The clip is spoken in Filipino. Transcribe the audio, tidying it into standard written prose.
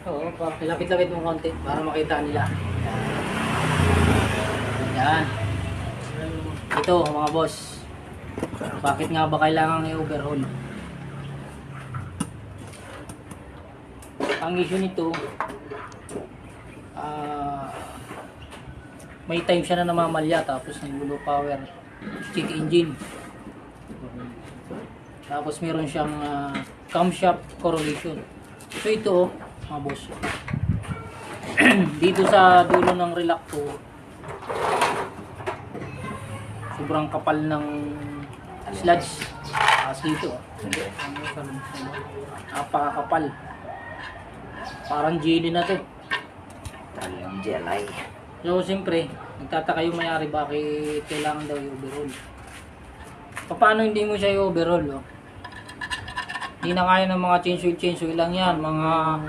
Oo, lapit-lapit mo konti para makita nila. Yan. Ito mga boss. Bakit nga ba kailangan i-overhaul? Ang issue nito, may time siya na namamalya tapos nag-low power check engine. Tapos meron siyang camshaft corrosion. So ito mga boss. Dito sa dulo ng relacto, sobrang kapal ng sludge. Dito. Napakakapal. Parang jelly na to. Talagang jelly. So siyempre, nagtataka yung may-ari bakit kailangan daw i-overhaul. Paano hindi mo siya i-overhaul? Oh? Hindi na kaya ng mga change oil lang yan. Mga